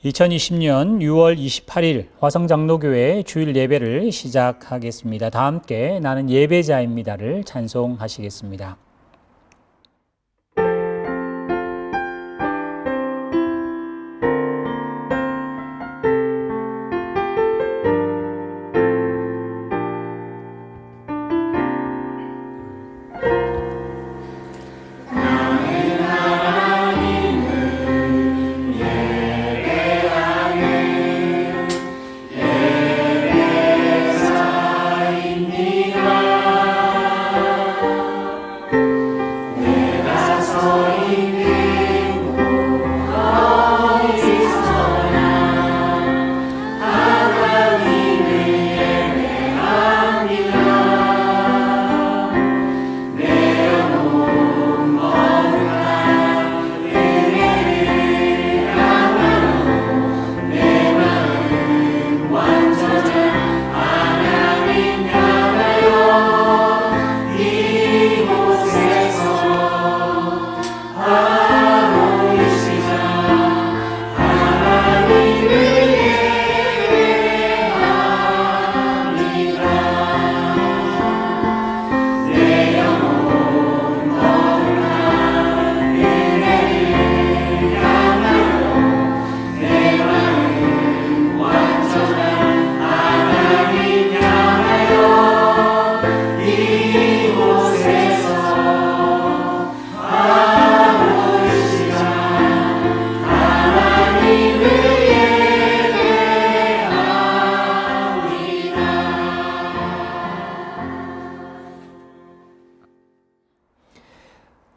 2020년 6월 28일 화성장로교회 주일 예배를 시작하겠습니다. 다 함께 나는 예배자입니다를 찬송하시겠습니다.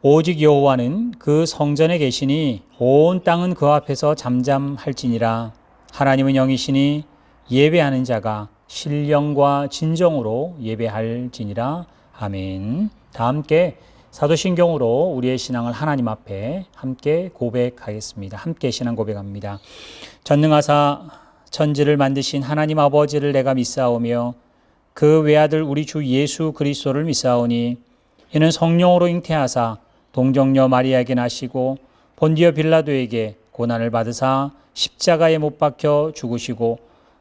오직 여호와는 그 성전에 계시니 온 땅은 그 앞에서 잠잠할지니라. 하나님은 영이시니 예배하는 자가 신령과 진정으로 예배할지니라. 아멘. 다 함께 사도신경으로 우리의 신앙을 하나님 앞에 함께 고백하겠습니다. 함께 신앙 고백합니다. 전능하사 천지를 만드신 하나님 아버지를 내가 믿사오며 그 외아들 우리 주 예수 그리스도를 믿사오니 이는 성령으로 잉태하사 동정녀 마리아에게 나시고 본디오 빌라도에게 고난을 받으사 십자가에 못 박혀 죽으시고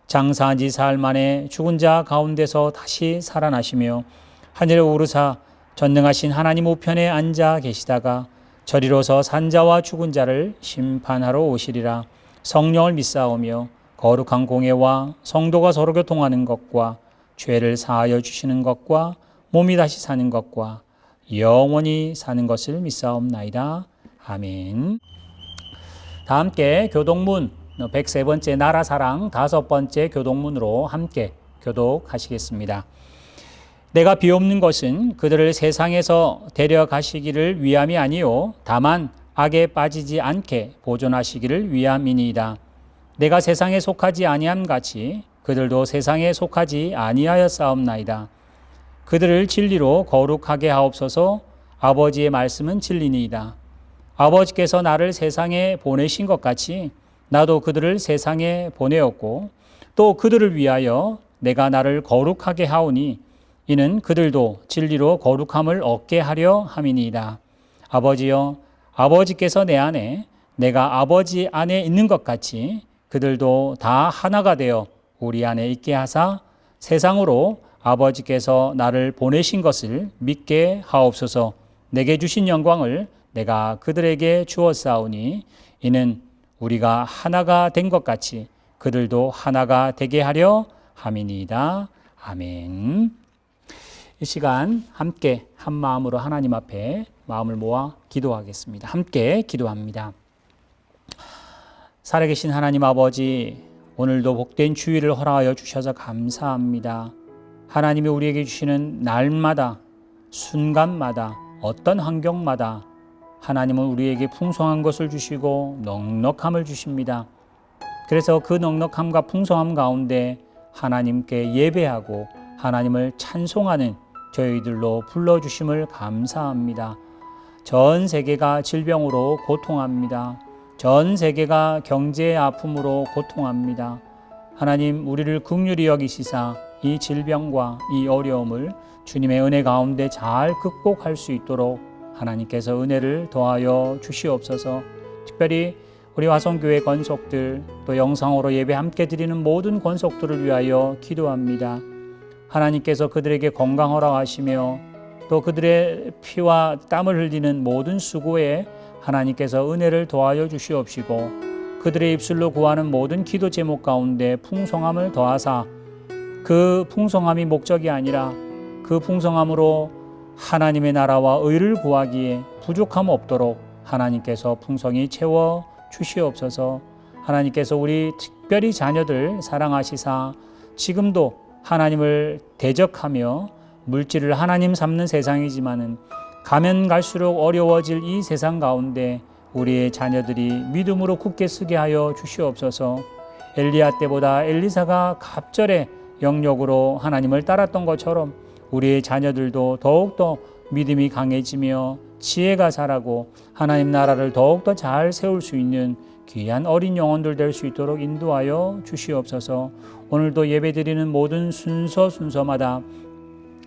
장사한 지 사흘 만에 죽은 자 가운데서 다시 살아나시며 하늘에 오르사 전능하신 하나님 우편에 앉아 계시다가 저리로서 산자와 죽은 자를 심판하러 오시리라. 성령을 믿사오며 거룩한 공예와 성도가 서로 교통하는 것과 죄를 사하여 주시는 것과 몸이 다시 사는 것과 영원히 사는 것을 믿사옵나이다. 아멘. 다 함께 교독문 103번째 나라사랑 5번째 교독문으로 함께 교독하시겠습니다. 내가 비옵는 것은 그들을 세상에서 데려가시기를 위함이 아니요 다만 악에 빠지지 않게 보존하시기를 위함이니이다. 내가 세상에 속하지 아니함 같이 그들도 세상에 속하지 아니하였사옵나이다. 그들을 진리로 거룩하게 하옵소서. 아버지의 말씀은 진리니이다. 아버지께서 나를 세상에 보내신 것 같이 나도 그들을 세상에 보내었고 또 그들을 위하여 내가 나를 거룩하게 하오니 이는 그들도 진리로 거룩함을 얻게 하려 함이니이다. 아버지여, 아버지께서 내 안에 내가 아버지 안에 있는 것 같이 그들도 다 하나가 되어 우리 안에 있게 하사 세상으로 아버지께서 나를 보내신 것을 믿게 하옵소서. 내게 주신 영광을 내가 그들에게 주었사오니 이는 우리가 하나가 된 것 같이 그들도 하나가 되게 하려 함이니이다. 아멘. 이 시간 함께 한 마음으로 하나님 앞에 마음을 모아 기도하겠습니다. 함께 기도합니다. 살아계신 하나님 아버지, 오늘도 복된 주일을 허락하여 주셔서 감사합니다. 하나님이 우리에게 주시는 날마다 순간마다 어떤 환경마다 하나님은 우리에게 풍성한 것을 주시고 넉넉함을 주십니다. 그래서 그 넉넉함과 풍성함 가운데 하나님께 예배하고 하나님을 찬송하는 저희들로 불러주심을 감사합니다. 전 세계가 질병으로 고통합니다. 전 세계가 경제의 아픔으로 고통합니다. 하나님, 우리를 긍휼히 여기시사 이 질병과 이 어려움을 주님의 은혜 가운데 잘 극복할 수 있도록 하나님께서 은혜를 더하여 주시옵소서. 특별히 우리 화성교회 권속들 또 영상으로 예배 함께 드리는 모든 권속들을 위하여 기도합니다. 하나님께서 그들에게 건강 허락하시며 또 그들의 피와 땀을 흘리는 모든 수고에 하나님께서 은혜를 더하여 주시옵시고 그들의 입술로 구하는 모든 기도 제목 가운데 풍성함을 더하사 그 풍성함이 목적이 아니라 그 풍성함으로 하나님의 나라와 의를 구하기에 부족함 없도록 하나님께서 풍성히 채워 주시옵소서. 하나님께서 우리 특별히 자녀들 사랑하시사 지금도 하나님을 대적하며 물질을 하나님 삼는 세상이지만은 가면 갈수록 어려워질 이 세상 가운데 우리의 자녀들이 믿음으로 굳게 서게 하여 주시옵소서. 엘리야 때보다 엘리사가 갑절에 영역으로 하나님을 따랐던 것처럼 우리의 자녀들도 더욱더 믿음이 강해지며 지혜가 자라고 하나님 나라를 더욱더 잘 세울 수 있는 귀한 어린 영혼들 될 수 있도록 인도하여 주시옵소서. 오늘도 예배드리는 모든 순서마다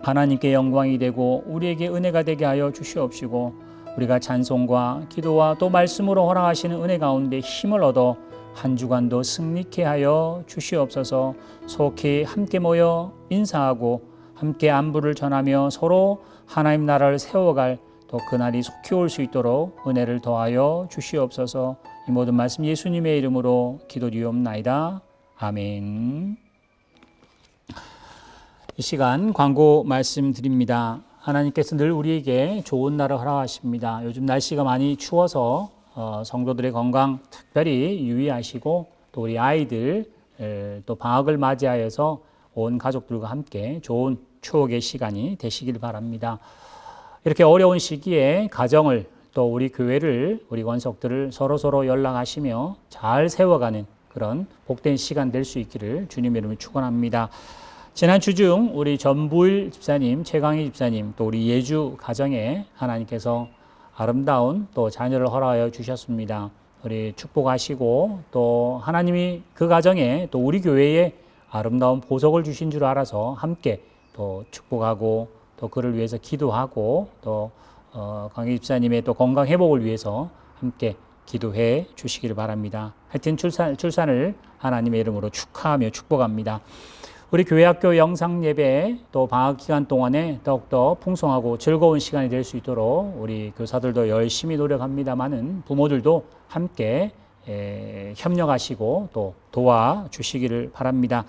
하나님께 영광이 되고 우리에게 은혜가 되게 하여 주시옵시고 우리가 찬송과 기도와 또 말씀으로 허락하시는 은혜 가운데 힘을 얻어 한 주간도 승리케 하여 주시옵소서. 속히 함께 모여 인사하고 함께 안부를 전하며 서로 하나님 나라를 세워갈 또 그날이 속히 올 수 있도록 은혜를 더하여 주시옵소서. 이 모든 말씀 예수님의 이름으로 기도드리옵나이다. 아멘. 이 시간 광고 말씀드립니다. 하나님께서 늘 우리에게 좋은 날을 허락하십니다. 요즘 날씨가 많이 추워서 성도들의 건강 특별히 유의하시고 또 우리 아이들 또 방학을 맞이하여서 온 가족들과 함께 좋은 추억의 시간이 되시길 바랍니다. 이렇게 어려운 시기에 가정을 또 우리 교회를 우리 권속들을 서로 연락하시며 잘 세워가는 그런 복된 시간 될 수 있기를 주님의 이름으로 축원합니다. 지난 주 중 우리 전부일 집사님, 최강희 집사님 또 우리 예주 가정에 하나님께서 아름다운 또 자녀를 허락하여 주셨습니다. 우리 축복하시고 또 하나님이 그 가정에 또 우리 교회에 아름다운 보석을 주신 줄 알아서 함께 또 축복하고 또 그를 위해서 기도하고 또 강희 집사님의 또 건강 회복을 위해서 함께 기도해 주시기를 바랍니다. 하여튼 출산을 하나님의 이름으로 축하하며 축복합니다. 우리 교회학교 영상 예배 또 방학 기간 동안에 더욱더 풍성하고 즐거운 시간이 될 수 있도록 우리 교사들도 열심히 노력합니다마는 부모들도 함께 협력하시고 또 도와주시기를 바랍니다.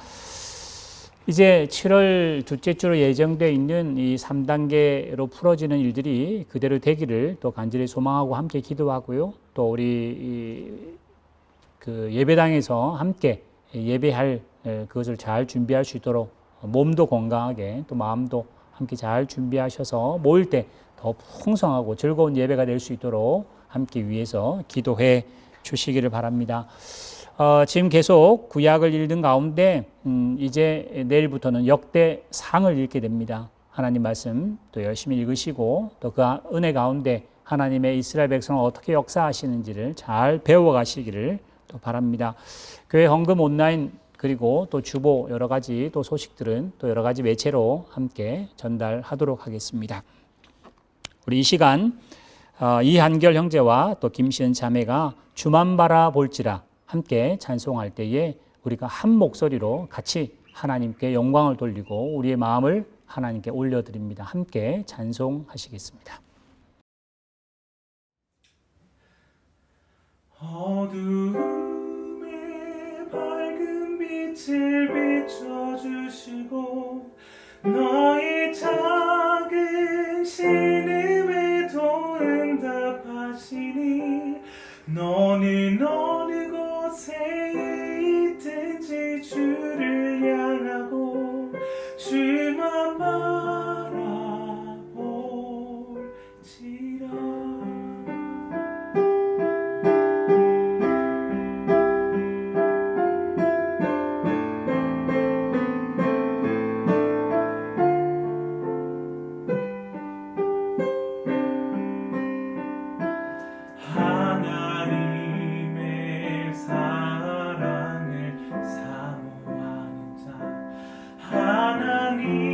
이제 7월 둘째 주로 예정되어 있는 이 3단계로 풀어지는 일들이 그대로 되기를 또 간절히 소망하고 함께 기도하고요. 또 우리 그 예배당에서 함께 예배할 그것을 잘 준비할 수 있도록 몸도 건강하게 또 마음도 함께 잘 준비하셔서 모일 때 더 풍성하고 즐거운 예배가 될 수 있도록 함께 위해서 기도해 주시기를 바랍니다. 지금 계속 구약을 읽는 가운데 이제 내일부터는 역대상을 읽게 됩니다. 하나님 말씀 또 열심히 읽으시고 또 그 은혜 가운데 하나님의 이스라엘 백성을 어떻게 역사하시는지를 잘 배워가시기를 또 바랍니다. 교회 헌금 온라인 그리고 또 주보 여러 가지 또 소식들은 또 여러 가지 매체로 함께 전달하도록 하겠습니다. 우리 이 시간 이한결 형제와 또 김시은 자매가 주만 바라볼지라 함께 찬송할 때에 우리가 한 목소리로 같이 하나님께 영광을 돌리고 우리의 마음을 하나님께 올려드립니다. 함께 찬송하시겠습니다. 어두움에 밝은 빛을 비춰주시고 너의 작은 신음에도 응답하시니 너는 어느 곳에 있든지 주를 향하고 주만 바라볼지라. 하나님의 사랑을 사모하는 자, 하나님의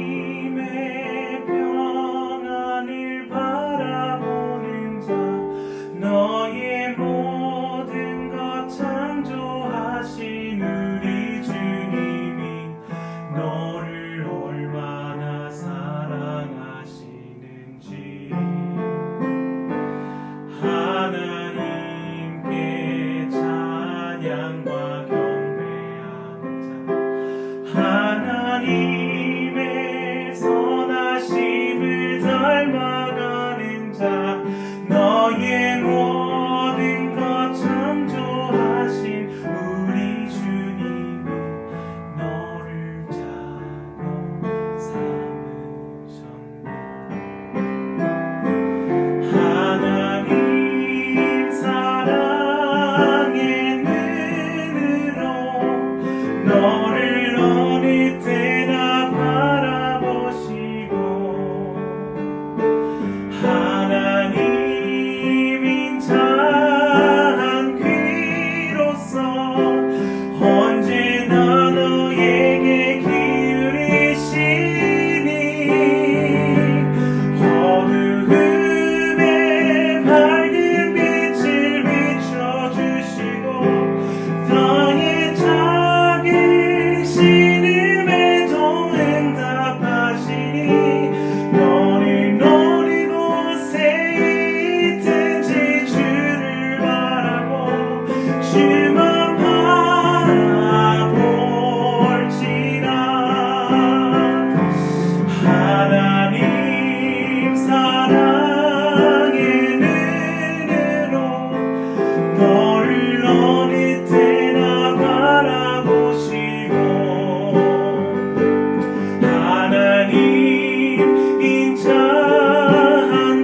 하나님 인자한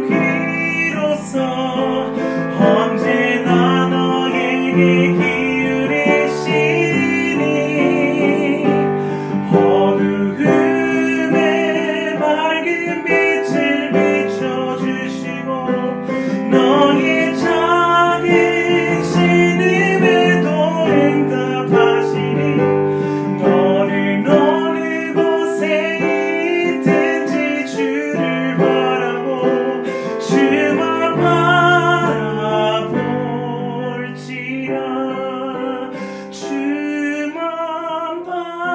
귀로서 언제나 너에게 기울이시니 어두움에 밝은 빛을 비춰주시고 너의 작은 신음에도 응답하시니 너를 어느 곳에 있든지 주를 바라고 주만 바라볼지라 주만 바라볼지라.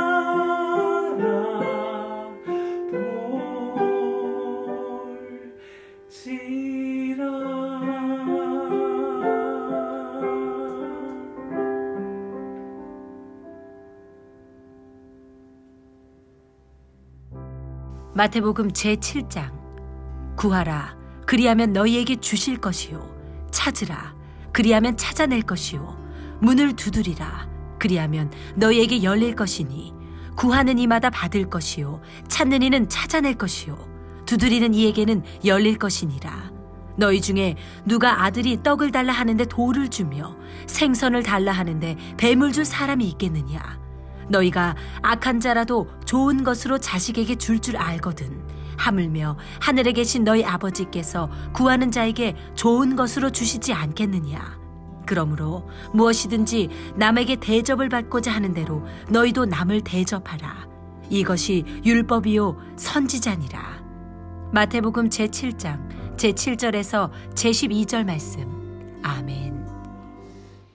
마태복음 제7장. 구하라, 그리하면 너희에게 주실 것이요. 찾으라, 그리하면 찾아낼 것이요. 문을 두드리라, 그리하면 너희에게 열릴 것이니 구하는 이마다 받을 것이요. 찾는 이는 찾아낼 것이요. 두드리는 이에게는 열릴 것이니라. 너희 중에 누가 아들이 떡을 달라 하는데 돌을 주며 생선을 달라 하는데 뱀을 줄 사람이 있겠느냐? 너희가 악한 자라도 좋은 것으로 자식에게 줄 알거든. 하물며 하늘에 계신 너희 아버지께서 구하는 자에게 좋은 것으로 주시지 않겠느냐? 그러므로 무엇이든지 남에게 대접을 받고자 하는 대로 너희도 남을 대접하라. 이것이 율법이요 선지자니라. 마태복음 제7장 제7절에서 제12절 말씀. 아멘.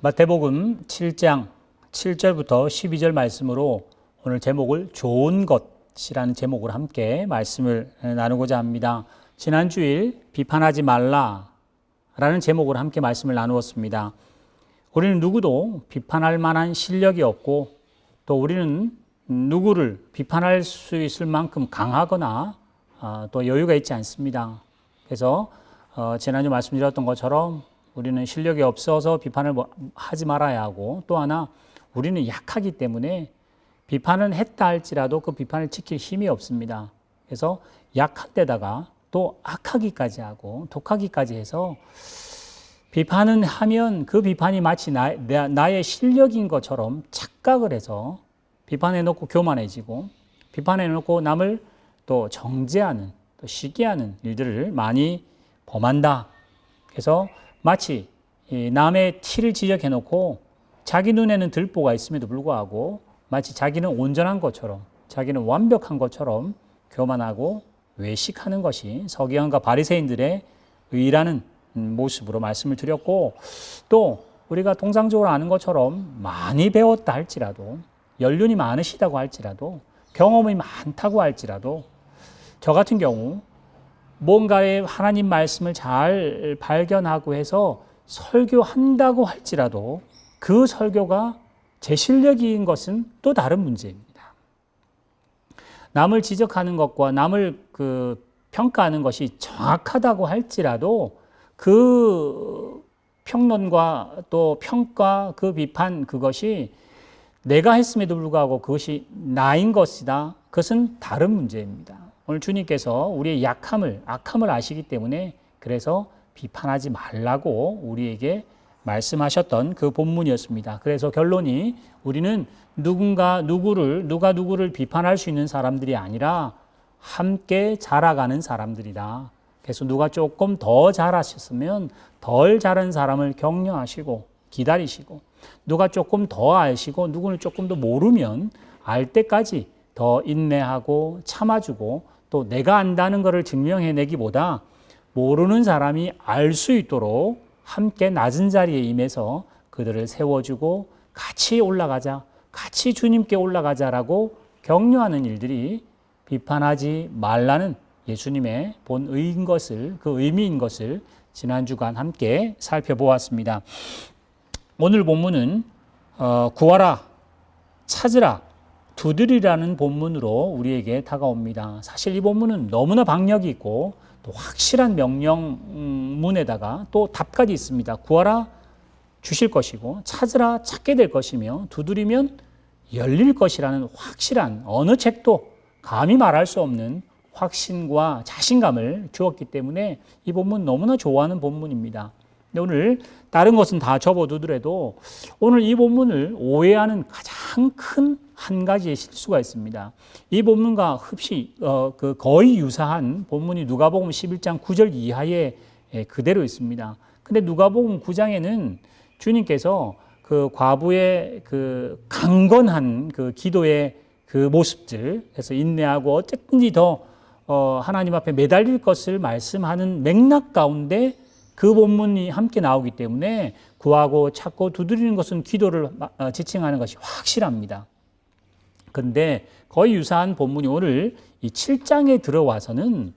마태복음 7장 7절부터 12절 말씀으로 오늘 제목을 좋은 것이라는 제목으로 함께 말씀을 나누고자 합니다. 지난 주일 비판하지 말라라는 제목으로 함께 말씀을 나누었습니다. 우리는 누구도 비판할 만한 실력이 없고 또 우리는 누구를 비판할 수 있을 만큼 강하거나 또 여유가 있지 않습니다. 그래서 지난주 말씀드렸던 것처럼 우리는 실력이 없어서 비판을 하지 말아야 하고 또 하나 우리는 약하기 때문에 비판은 했다 할지라도 그 비판을 지킬 힘이 없습니다. 그래서 약한 데다가 또 악하기까지 하고 독하기까지 해서 비판은 하면 그 비판이 마치 나의 실력인 것처럼 착각을 해서 비판해놓고 교만해지고 비판해놓고 남을 또 정죄하는 또 시기하는 일들을 많이 범한다. 그래서 마치 남의 티를 지적해놓고 자기 눈에는 들보가 있음에도 불구하고 마치 자기는 온전한 것처럼 자기는 완벽한 것처럼 교만하고 외식하는 것이 서기관과 바리새인들의 의라는 모습으로 말씀을 드렸고 또 우리가 통상적으로 아는 것처럼 많이 배웠다 할지라도 연륜이 많으시다고 할지라도 경험이 많다고 할지라도 저 같은 경우 뭔가의 하나님 말씀을 잘 발견하고 해서 설교한다고 할지라도 그 설교가 제 실력인 것은 또 다른 문제입니다. 남을 지적하는 것과 남을 평가하는 것이 정확하다고 할지라도 그 평론과 또 평가, 그 비판, 그것이 내가 했음에도 불구하고 그것이 나인 것이다. 그것은 다른 문제입니다. 오늘 주님께서 우리의 약함을, 악함을 아시기 때문에 그래서 비판하지 말라고 우리에게 말씀하셨던 그 본문이었습니다. 그래서 결론이 우리는 누가 누구를 비판할 수 있는 사람들이 아니라 함께 자라가는 사람들이다. 그래서 누가 조금 더 잘하셨으면 덜 잘한 사람을 격려하시고 기다리시고 누가 조금 더 아시고 누구는 조금 더 모르면 알 때까지 더 인내하고 참아주고 또 내가 안다는 것을 증명해내기보다 모르는 사람이 알 수 있도록 함께 낮은 자리에 임해서 그들을 세워주고 같이 올라가자, 같이 주님께 올라가자라고 격려하는 일들이 비판하지 말라는 예수님의 본의인 것을, 그 의미인 것을 지난 주간 함께 살펴보았습니다. 오늘 본문은 구하라, 찾으라, 두드리라는 본문으로 우리에게 다가옵니다. 사실 이 본문은 너무나 박력이 있고 또 확실한 명령문에다가 또 답까지 있습니다. 구하라, 주실 것이고 찾으라, 찾게 될 것이며 두드리면 열릴 것이라는 확실한 어느 책도 감히 말할 수 없는 확신과 자신감을 주었기 때문에 이 본문 너무나 좋아하는 본문입니다. 근데 오늘 다른 것은 다 접어두더라도 오늘 이 본문을 오해하는 가장 큰 한 가지의 실수가 있습니다. 이 본문과 흡시 거의 유사한 본문이 누가복음 11장 9절 이하에 그대로 있습니다. 근데 누가복음 9장에는 주님께서 그 과부의 그 강건한 그 기도의 그 모습들, 그래서 인내하고 어쨌든지 더 하나님 앞에 매달릴 것을 말씀하는 맥락 가운데 그 본문이 함께 나오기 때문에 구하고 찾고 두드리는 것은 기도를 지칭하는 것이 확실합니다. 그런데 거의 유사한 본문이 오늘 이 7장에 들어와서는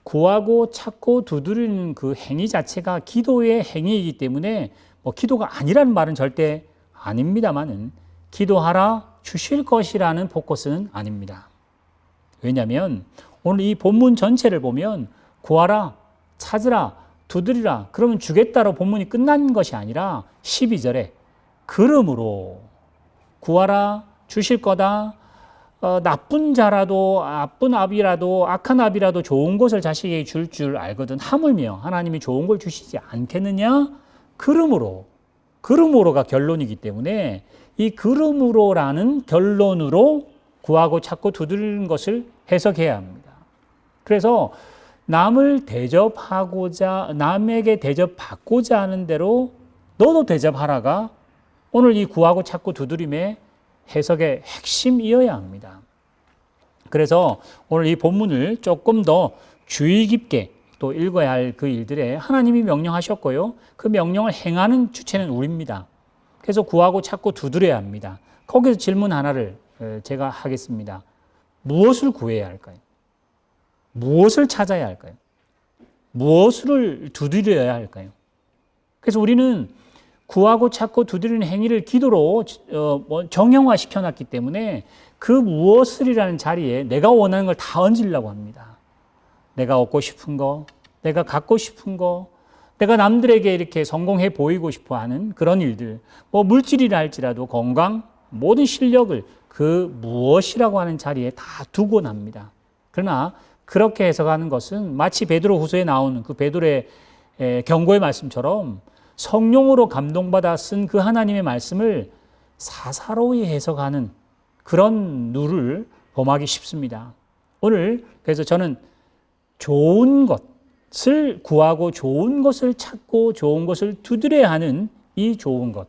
구하고 찾고 두드리는 그 행위 자체가 기도의 행위이기 때문에 기도가 아니라는 말은 절대 아닙니다만은 기도하라 주실 것이라는 포커스는 아닙니다. 왜냐하면 오늘 이 본문 전체를 보면 구하라, 찾으라, 두드리라 그러면 주겠다로 본문이 끝난 것이 아니라 12절에 그러므로 구하라 주실 거다. 나쁜 자라도 나쁜 아비라도 악한 아비라도 좋은 것을 자식에게 줄 줄 알거든 하물며 하나님이 좋은 걸 주시지 않겠느냐? 그러므로가 결론이기 때문에 이 그러므로라는 결론으로 구하고 찾고 두드리는 것을 해석해야 합니다. 그래서 남을 대접하고자 남에게 대접받고자 하는 대로 너도 대접하라가 오늘 이 구하고 찾고 두드림의 해석의 핵심이어야 합니다. 그래서 오늘 이 본문을 조금 더 주의 깊게 또 읽어야 할 그 일들에 하나님이 명령하셨고요. 그 명령을 행하는 주체는 우리입니다. 그래서 구하고 찾고 두드려야 합니다. 거기서 질문 하나를 제가 하겠습니다. 무엇을 구해야 할까요? 무엇을 찾아야 할까요? 무엇을 두드려야 할까요? 그래서 우리는 구하고 찾고 두드리는 행위를 기도로 정형화 시켜놨기 때문에 그 무엇을이라는 자리에 내가 원하는 걸 다 얹으려고 합니다. 내가 얻고 싶은 거, 내가 갖고 싶은 거, 내가 남들에게 이렇게 성공해 보이고 싶어 하는 그런 일들, 물질이라 할지라도 건강, 모든 실력을 그 무엇이라고 하는 자리에 다 두고 납니다. 그러나 그렇게 해석하는 것은 마치 베드로 후서에 나오는 그 베드로의 경고의 말씀처럼 성령으로 감동받아 쓴 그 하나님의 말씀을 사사로이 해석하는 그런 누를 범하기 쉽습니다. 오늘 그래서 저는 좋은 것을 구하고 좋은 것을 찾고 좋은 것을 두드려야 하는 이 좋은 것,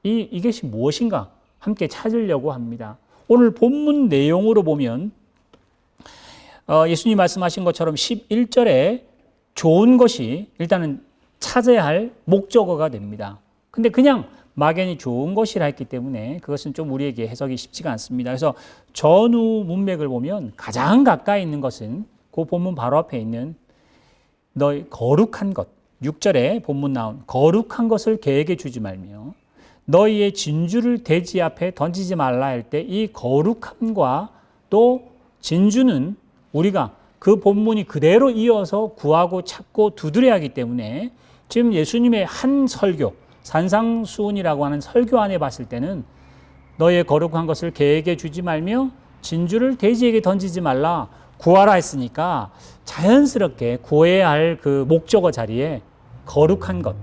이것이 무엇인가 함께 찾으려고 합니다. 오늘 본문 내용으로 보면 예수님 말씀하신 것처럼 11절에 좋은 것이 일단은 찾아야 할 목적어가 됩니다. 근데 그냥 막연히 좋은 것이라 했기 때문에 그것은 좀 우리에게 해석이 쉽지가 않습니다. 그래서 전후 문맥을 보면 가장 가까이 있는 것은 그 본문 바로 앞에 있는 너희 거룩한 것, 6절에 본문 나온 거룩한 것을 계획에 주지 말며 너희의 진주를 돼지 앞에 던지지 말라 할 때 이 거룩함과 또 진주는 우리가 그 본문이 그대로 이어서 구하고 찾고 두드려야 하기 때문에 지금 예수님의 한 설교, 산상수훈이라고 하는 설교 안에 봤을 때는 너의 거룩한 것을 계획에 주지 말며 진주를 돼지에게 던지지 말라 구하라 했으니까 자연스럽게 구해야 할 그 목적어 자리에 거룩한 것,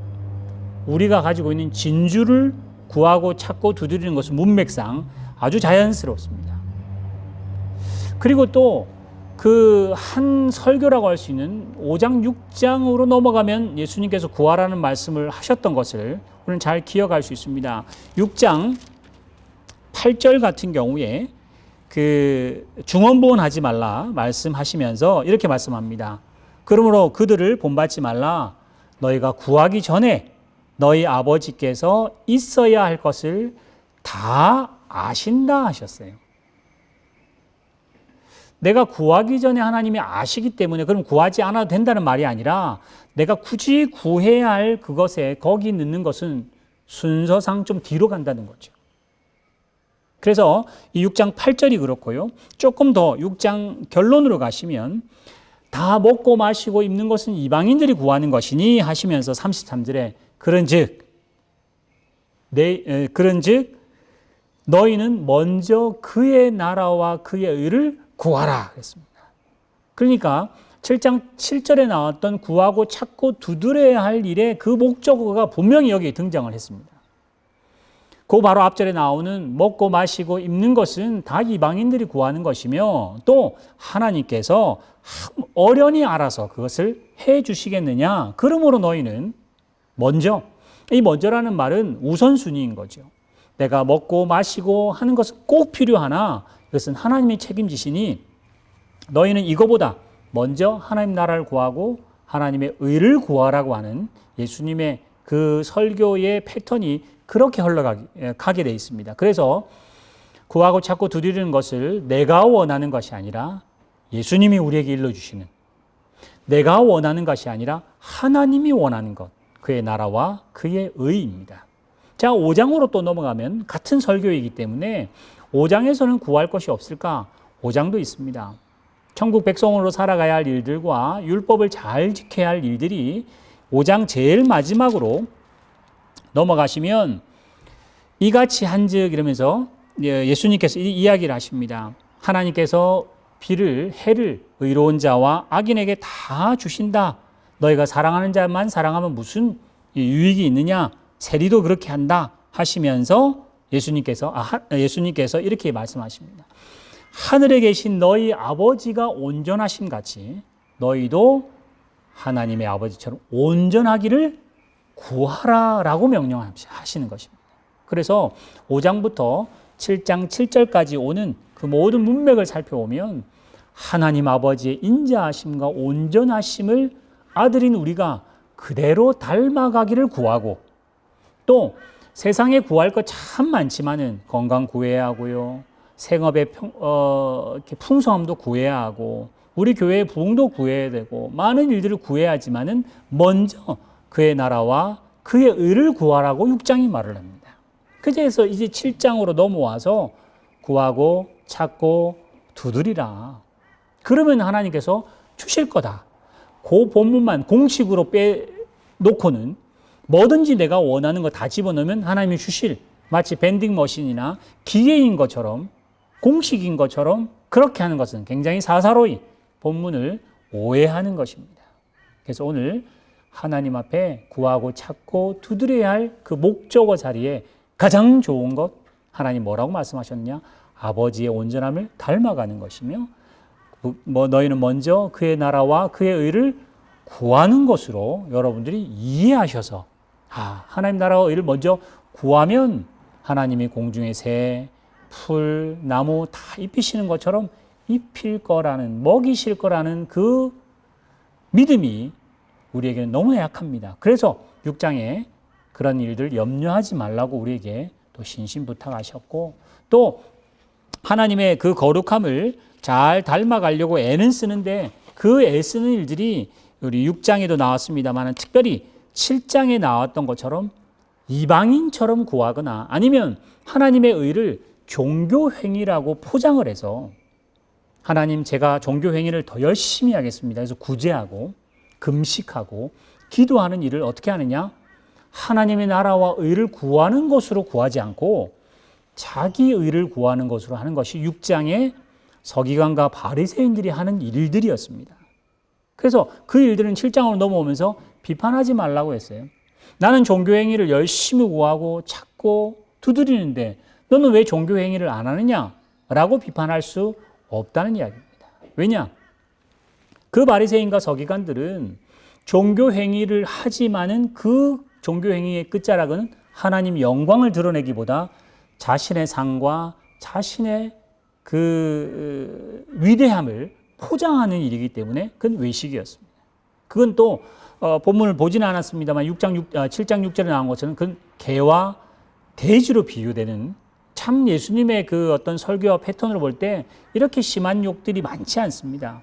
우리가 가지고 있는 진주를 구하고 찾고 두드리는 것은 문맥상 아주 자연스럽습니다. 그리고 또 그 한 설교라고 할 수 있는 5장 6장으로 넘어가면 예수님께서 구하라는 말씀을 하셨던 것을 우리는 잘 기억할 수 있습니다. 6장 8절 같은 경우에 그 중언부언하지 말라 말씀하시면서 이렇게 말씀합니다. 그러므로 그들을 본받지 말라. 너희가 구하기 전에 너희 아버지께서 있어야 할 것을 다 아신다 하셨어요. 내가 구하기 전에 하나님이 아시기 때문에 그럼 구하지 않아도 된다는 말이 아니라 내가 굳이 구해야 할 그것에 거기 넣는 것은 순서상 좀 뒤로 간다는 거죠. 그래서 이 6장 8절이 그렇고요. 조금 더 6장 결론으로 가시면 다 먹고 마시고 입는 것은 이방인들이 구하는 것이니 하시면서 33절에 그런즉 너희는 먼저 그의 나라와 그의 의를 구하라 그랬습니다. 그러니까 7장 7절에 나왔던 구하고 찾고 두드려야 할 일의 그 목적어가 분명히 여기에 등장을 했습니다. 그 바로 앞절에 나오는 먹고 마시고 입는 것은 다 이방인들이 구하는 것이며 또 하나님께서 어련히 알아서 그것을 해 주시겠느냐. 그러므로 너희는 먼저, 이 먼저라는 말은 우선순위인 거죠. 내가 먹고 마시고 하는 것은 꼭 필요하나 이것은 하나님이 책임지시니 너희는 이거보다 먼저 하나님 나라를 구하고 하나님의 의를 구하라고 하는 예수님의 그 설교의 패턴이 그렇게 흘러가게 돼 있습니다. 그래서 구하고 찾고 두드리는 것을 내가 원하는 것이 아니라 예수님이 우리에게 일러주시는, 내가 원하는 것이 아니라 하나님이 원하는 것, 그의 나라와 그의 의입니다. 자, 5장으로 또 넘어가면 같은 설교이기 때문에 5장에서는 구할 것이 없을까? 5장도 있습니다. 천국 백성으로 살아가야 할 일들과 율법을 잘 지켜야 할 일들이 5장 제일 마지막으로 넘어가시면 이같이 한즉 이러면서 예수님께서 이 이야기를 하십니다. 하나님께서 비를 해를 의로운 자와 악인에게 다 주신다. 너희가 사랑하는 자만 사랑하면 무슨 유익이 있느냐? 세리도 그렇게 한다 하시면서 예수님께서 이렇게 말씀하십니다. 하늘에 계신 너희 아버지가 온전하신 같이 너희도 하나님의 아버지처럼 온전하기를 구하라라고 명령하시는 것입니다. 그래서 5장부터 7장 7절까지 오는 그 모든 문맥을 살펴보면 하나님 아버지의 인자하심과 온전하심을 아들인 우리가 그대로 닮아가기를 구하고 또 세상에 구할 것 참 많지만은 건강 구해야 하고요. 생업의 풍성함도 구해야 하고 우리 교회의 부흥도 구해야 되고 많은 일들을 구해야 하지만은 먼저 그의 나라와 그의 의를 구하라고 6장이 말을 합니다. 그래서 이제 7장으로 넘어와서 구하고 찾고 두드리라. 그러면 하나님께서 주실 거다. 그 본문만 공식으로 빼놓고는 뭐든지 내가 원하는 거 다 집어넣으면 하나님이 주실, 마치 밴딩 머신이나 기계인 것처럼 공식인 것처럼 그렇게 하는 것은 굉장히 사사로이 본문을 오해하는 것입니다. 그래서 오늘 하나님 앞에 구하고 찾고 두드려야 할 그 목적어 자리에 가장 좋은 것, 하나님 뭐라고 말씀하셨느냐? 아버지의 온전함을 닮아가는 것이며 너희는 먼저 그의 나라와 그의 의를 구하는 것으로 여러분들이 이해하셔서 하나님 나라와 의를 먼저 구하면 하나님이 공중의 새, 풀, 나무 다 입히시는 것처럼 입힐 거라는, 먹이실 거라는 그 믿음이 우리에게는 너무 약합니다. 그래서 6장에 그런 일들 염려하지 말라고 우리에게 또 신신부탁하셨고 또 하나님의 그 거룩함을 잘 닮아가려고 애는 쓰는데 그 애쓰는 일들이 우리 6장에도 나왔습니다만 특별히 7장에 나왔던 것처럼 이방인처럼 구하거나 아니면 하나님의 의를 종교행위라고 포장을 해서 하나님 제가 종교행위를 더 열심히 하겠습니다. 그래서 구제하고 금식하고 기도하는 일을 어떻게 하느냐? 하나님의 나라와 의를 구하는 것으로 구하지 않고 자기 의를 구하는 것으로 하는 것이 6장의 서기관과 바리새인들이 하는 일들이었습니다. 그래서 그 일들은 7장으로 넘어오면서 비판하지 말라고 했어요. 나는 종교행위를 열심히 구하고 찾고 두드리는데 너는 왜 종교행위를 안 하느냐? 라고 비판할 수 없다는 이야기입니다. 왜냐? 그 바리새인과 서기관들은 종교행위를 하지만은 그 종교행위의 끝자락은 하나님 영광을 드러내기보다 자신의 상과 자신의 그 위대함을 포장하는 일이기 때문에 그건 외식이었습니다. 그건 또 본문을 보지는 않았습니다만 7장 6절에 나온 것처럼 그건 개와 돼지로 비유되는 참 예수님의 그 어떤 설교와 패턴으로 볼 때 이렇게 심한 욕들이 많지 않습니다.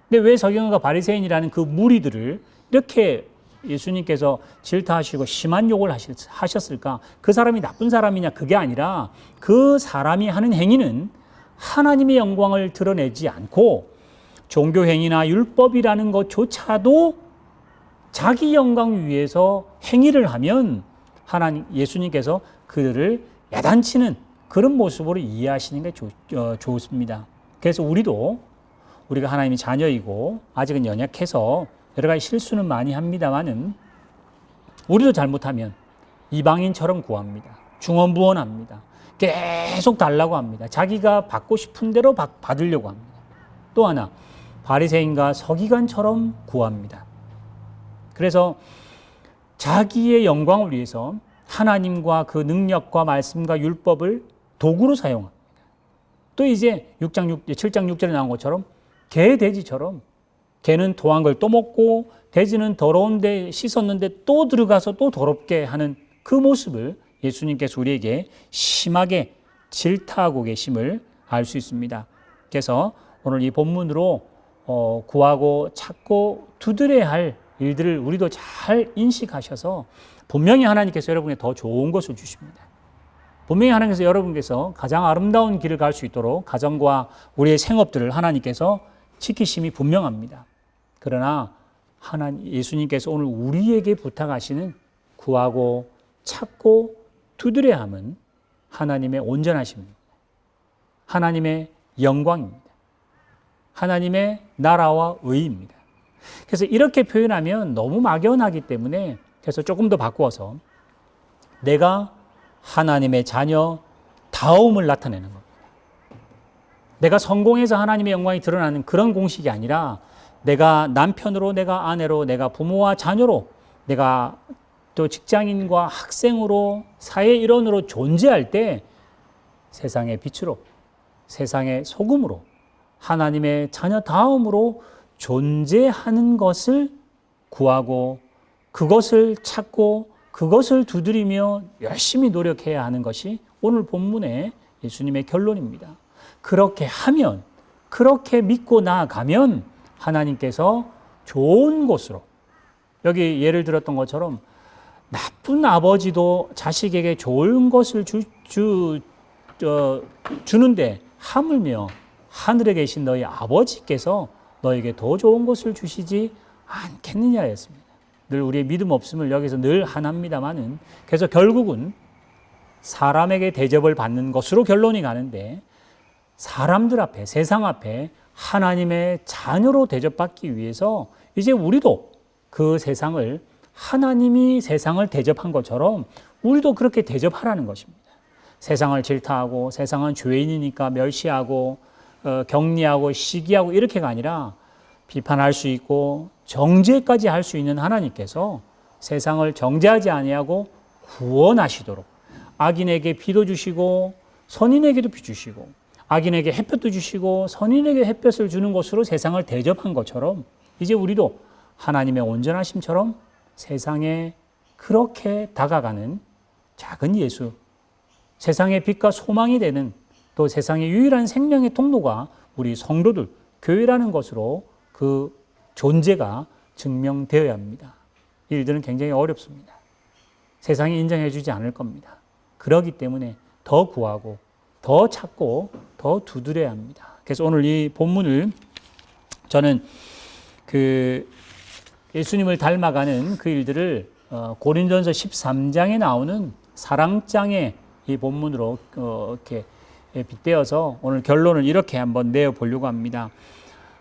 근데 왜 서기관과 바리새인이라는 그 무리들을 이렇게 예수님께서 질타하시고 심한 욕을 하셨을까? 그 사람이 나쁜 사람이냐? 그게 아니라 그 사람이 하는 행위는 하나님의 영광을 드러내지 않고 종교행위나 율법이라는 것조차도 자기 영광 위해서 행위를 하면 예수님께서 그들을 야단치는 그런 모습으로 이해하시는 게 좋습니다. 그래서 우리가 하나님의 자녀이고 아직은 연약해서 여러 가지 실수는 많이 합니다만은 우리도 잘못하면 이방인처럼 구합니다. 중언부언합니다. 계속 달라고 합니다. 자기가 받고 싶은 대로 받으려고 합니다. 또 하나, 바리새인과 서기관처럼 구합니다. 그래서 자기의 영광을 위해서 하나님과 그 능력과 말씀과 율법을 도구로 사용합니다. 또 이제 7장 6절에 나온 것처럼 개, 돼지처럼 개는 토한 걸 또 먹고 돼지는 더러운데 씻었는데 또 들어가서 또 더럽게 하는 그 모습을 예수님께서 우리에게 심하게 질타하고 계심을 알 수 있습니다. 그래서 오늘 이 본문으로 구하고 찾고 두드려야 할 일들을 우리도 잘 인식하셔서 분명히 하나님께서 여러분에게 더 좋은 것을 주십니다. 분명히 하나님께서 여러분께서 가장 아름다운 길을 갈 수 있도록 가정과 우리의 생업들을 하나님께서 지키심이 분명합니다. 그러나 예수님께서 오늘 우리에게 부탁하시는 구하고 찾고 두드려야 함은 하나님의 온전하심입니다. 하나님의 영광입니다. 하나님의 나라와 의입니다. 그래서 이렇게 표현하면 너무 막연하기 때문에 그래서 조금 더 바꾸어서 내가 하나님의 자녀다움을 나타내는 겁니다. 내가 성공해서 하나님의 영광이 드러나는 그런 공식이 아니라 내가 남편으로, 내가 아내로, 내가 부모와 자녀로, 내가 또 직장인과 학생으로, 사회 일원으로 존재할 때 세상의 빛으로, 세상의 소금으로, 하나님의 자녀다움으로 존재하는 것을 구하고 그것을 찾고 그것을 두드리며 열심히 노력해야 하는 것이 오늘 본문의 예수님의 결론입니다. 그렇게 하면, 그렇게 믿고 나아가면 하나님께서 좋은 곳으로, 여기 예를 들었던 것처럼 나쁜 아버지도 자식에게 좋은 것을 주는데 하물며 하늘에 계신 너희 아버지께서 너에게 더 좋은 것을 주시지 않겠느냐였습니다. 늘 우리의 믿음 없음을 여기서 늘 하나입니다만은 그래서 결국은 사람에게 대접을 받는 것으로 결론이 가는데 사람들 앞에, 세상 앞에 하나님의 자녀로 대접받기 위해서 이제 우리도 그 세상을 하나님이 세상을 대접한 것처럼 우리도 그렇게 대접하라는 것입니다. 세상을 질타하고 세상은 죄인이니까 멸시하고 격리하고 시기하고 이렇게가 아니라 비판할 수 있고 정죄까지 할 수 있는 하나님께서 세상을 정죄하지 아니하고 구원하시도록 악인에게 비도 주시고 선인에게도 비 주시고 악인에게 햇볕도 주시고 선인에게 햇볕을 주는 것으로 세상을 대접한 것처럼 이제 우리도 하나님의 온전하심처럼 세상에 그렇게 다가가는 작은 예수, 세상의 빛과 소망이 되는 또 세상의 유일한 생명의 통로가 우리 성도들, 교회라는 것으로 그 존재가 증명되어야 합니다. 이 일들은 굉장히 어렵습니다. 세상이 인정해 주지 않을 겁니다. 그렇기 때문에 더 구하고 더 찾고 더 두드려야 합니다. 그래서 오늘 이 본문을 저는 예수님을 닮아가는 그 일들을 고린도전서 13장에 나오는 사랑장의 이 본문으로 이렇게 빗대어서 오늘 결론을 이렇게 한번 내어보려고 합니다.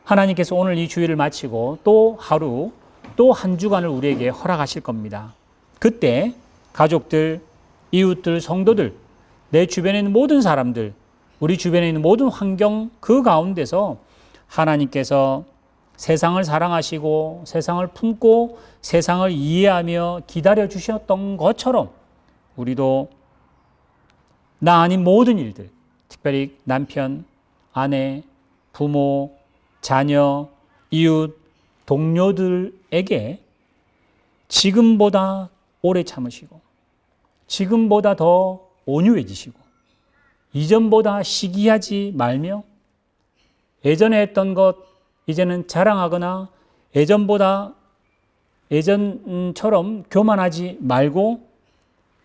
하나님께서 오늘 이 주일을 마치고 또 하루, 또 한 주간을 우리에게 허락하실 겁니다. 그때 가족들, 이웃들, 성도들, 내 주변에 있는 모든 사람들, 우리 주변에 있는 모든 환경 그 가운데서 하나님께서 세상을 사랑하시고 세상을 품고 세상을 이해하며 기다려 주셨던 것처럼 우리도 나 아닌 모든 일들, 특별히 남편, 아내, 부모, 자녀, 이웃, 동료들에게 지금보다 오래 참으시고 지금보다 더 온유해지시고 이전보다 시기하지 말며 예전에 했던 것 이제는 자랑하거나 예전처럼 교만하지 말고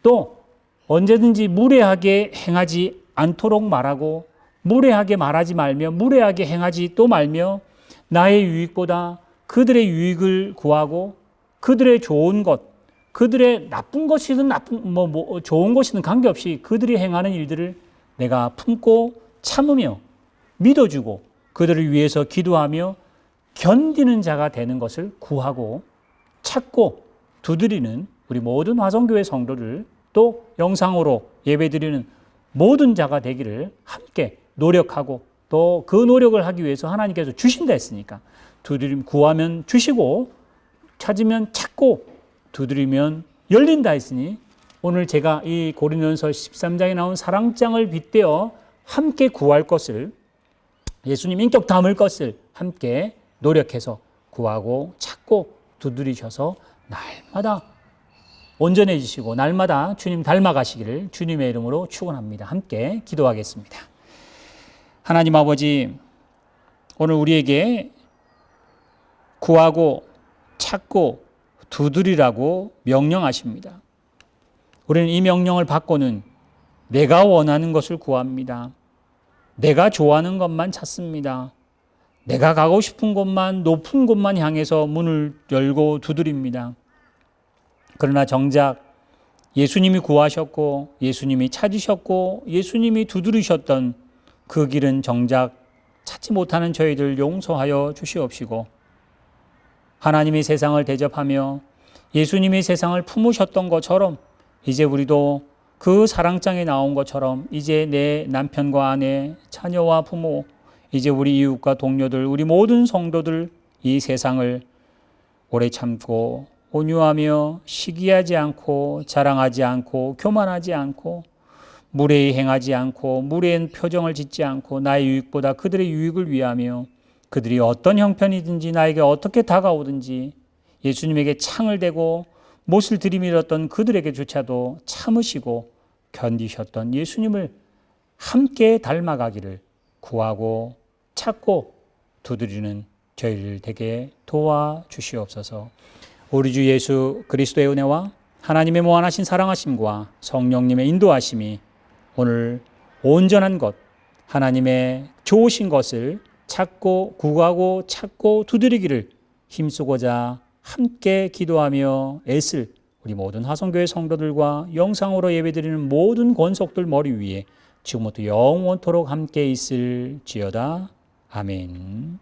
또 언제든지 무례하게 행하지 않도록 말하고 무례하게 말하지 말며 무례하게 행하지 또 말며 나의 유익보다 그들의 유익을 구하고 그들의 좋은 것, 그들의 나쁜 것이든 좋은 것이든 관계없이 그들이 행하는 일들을 내가 품고 참으며 믿어주고 그들을 위해서 기도하며 견디는 자가 되는 것을 구하고 찾고 두드리는 우리 모든 화성교회 성도들, 또 영상으로 예배드리는 모든 자가 되기를 함께 노력하고, 또 그 노력을 하기 위해서 하나님께서 주신다 했으니까 두드림 구하면 주시고 찾으면 찾고 두드리면 열린다 했으니, 오늘 제가 이 고린도전서 13장에 나온 사랑장을 빗대어 함께 구할 것을, 예수님 인격 담을 것을 함께 노력해서 구하고 찾고 두드리셔서 날마다 온전해지시고 날마다 주님 닮아가시기를 주님의 이름으로 축원합니다. 함께 기도하겠습니다. 하나님 아버지, 오늘 우리에게 구하고 찾고 두드리라고 명령하십니다. 우리는 이 명령을 받고는 내가 원하는 것을 구합니다. 내가 좋아하는 것만 찾습니다. 내가 가고 싶은 곳만, 높은 곳만 향해서 문을 열고 두드립니다. 그러나 정작 예수님이 구하셨고 예수님이 찾으셨고 예수님이 두드리셨던 그 길은 정작 찾지 못하는 저희들 용서하여 주시옵시고, 하나님이 세상을 대접하며 예수님이 세상을 품으셨던 것처럼 이제 우리도 그 사랑장에 나온 것처럼 이제 내 남편과 아내, 자녀와 부모, 이제 우리 이웃과 동료들, 우리 모든 성도들 이 세상을 오래 참고 온유하며 시기하지 않고 자랑하지 않고 교만하지 않고 무례히 행하지 않고 무례한 표정을 짓지 않고 나의 유익보다 그들의 유익을 위하며 그들이 어떤 형편이든지 나에게 어떻게 다가오든지 예수님에게 창을 대고 못을 들이밀었던 그들에게조차도 참으시고 견디셨던 예수님을 함께 닮아가기를 구하고 찾고 두드리는 저희를 되게 도와주시옵소서. 우리 주 예수 그리스도의 은혜와 하나님의 무한하신 사랑하심과 성령님의 인도하심이 오늘 온전한 것, 하나님의 좋으신 것을 찾고 구하고 찾고 두드리기를 힘쓰고자 함께 기도하며 애쓸 우리 모든 화성교회 성도들과 영상으로 예배드리는 모든 권속들 머리 위에 지금부터 영원토록 함께 있을지어다. 아멘.